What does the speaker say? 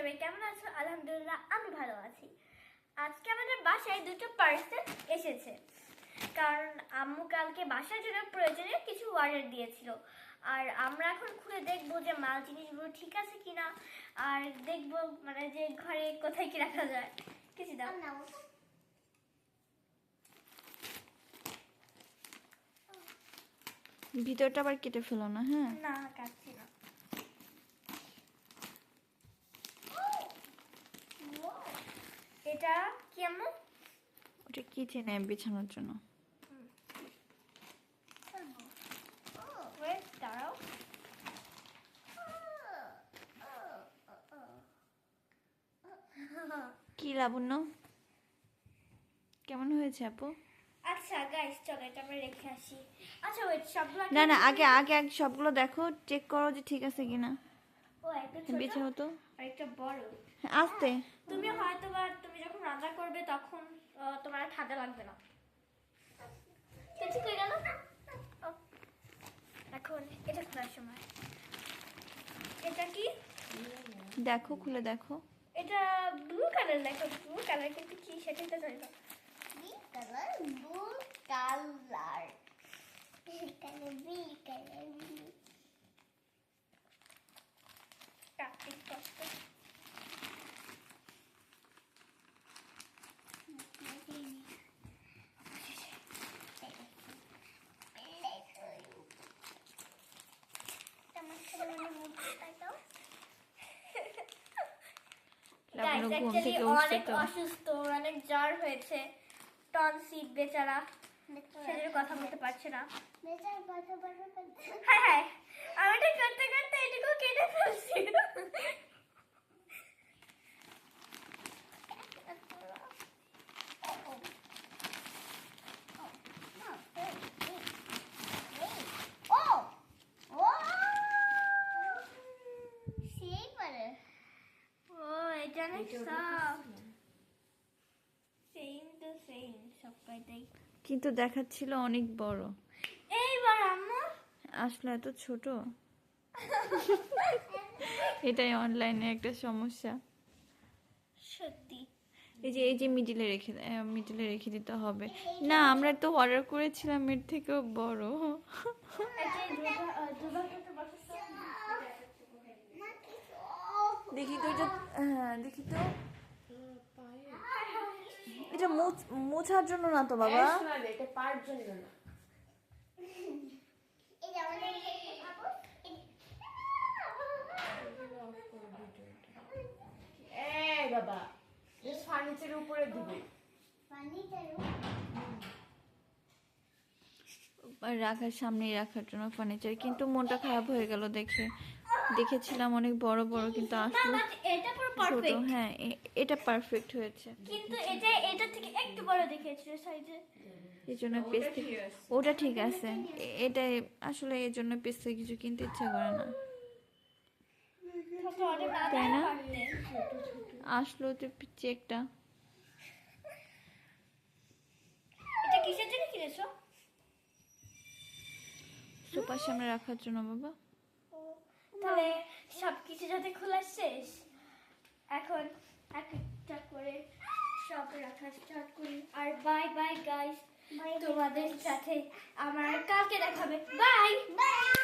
সবাই কেমন আছো? আলহামদুলিল্লাহ আমি ভালো আছি। আজকে আমাদের বাসায় দুটো পার্সেল এসেছে, কারণ আম্মু কালকে বাসার জন্য প্রয়োজনীয় কিছু অর্ডার দিয়েছিল। আর আমরা এখন খুলে দেখবো যে মাল জিনিসগুলো ঠিক আছে কিনা, আর দেখবো মানে যে ঘরে কোথায় কি রাখা যায়। কিছু দাও না, ভিতরটা আবার কেটে ফেলো না। হ্যাঁ না কাটছি না। এটা কি আম্মু? ওটা কিচেনে বিছানোর জন্য। দাঁড়াও, কি লাবণ্য, কেমন হয়েছে আপু? আচ্ছা গাইস চলো এটা আমরা রেখে আসি। আচ্ছা ওয়েট, সবগুলো না না, আগে আগে আগে সবগুলো দেখো, চেক করো যে ঠিক আছে কিনা। ও একটা ছোট বিছাও তো। আর একটা বড়। হ্যাঁ, আস্তে। তুমি হয়তো বা তুমি যখন রান্না করবে তখন তোমার ঠান্ডা লাগবে না। ঠিক হয়ে গেল। এখন এটা খোলার সময়। এটা কি? দেখো, খুলে দেখো। এটা ব্লু কালার, দেখো ব্লু কালার, কিন্তু কি সেটাই তো জানি না। Blue colour, blue colour, Kartik কষ্ট। লাবণ্য ঘুম থেকে অনেক উঠছে তো। অসুস্থ, অনেক জ্বর হয়েছে, টনসিল বেচারা, সেজন্য কথা বলতে পারছে না। হ্যাঁ হ্যাঁ, আমি এটা করতে করতে এটুকু কেটে ফেলছি। ও এটা অনেক সফট, সেম টু সেম সব কয়টাই। কিন্তু দেখাচ্ছিল অনেক বড়, এইবার আম্মু আসলে এত ছোট। এটাই অনলাইনে একটা সমস্যা। সত্যি এই যে মিডিলে রেখে দিতে হবে। না, আমরা তো অর্ডার করেছিলাম এর থেকেও বড়। দেখি তো এটা, হ্যাঁ দেখি তো। এটা মোছার জন্য না তো বাবা। এটা পার জন্য না। এই বাবা, জাস্ট ফার্নিচারের উপরে দিবে। রাখার সামনেই রাখার জন্য ফার্নিচার, কিন্তু মনটা খারাপ হয়ে গেল দেখেছিলাম অনেক বড় বড়, কিন্তু আসলে এটা পুরো ছোট। পারফেক্ট, হ্যাঁ এটা পারফেক্ট হয়েছে। কিন্তু এটা থেকে একটু বড় দেখিয়েছিল সাইজে। এই জন্য পেজ থেকে ওটা ঠিক আছে, এটাই আসলে এই জন্য পেজ থেকে কিছু কিনতে ইচ্ছা করে না, তাই না? আসলো তো চেকটা। এটা কিসের জন্য কিনেছো? সোফার সামনে রাখার জন্য বাবা। তাহলে সবকিছু যাতে খোলা শেষ, এখন এক একটা করে সব রাখা স্টার্ট করি। আর বাই বাই গাইস, তোমাদের সাথে আমার কালকে দেখাবে। Bye bye.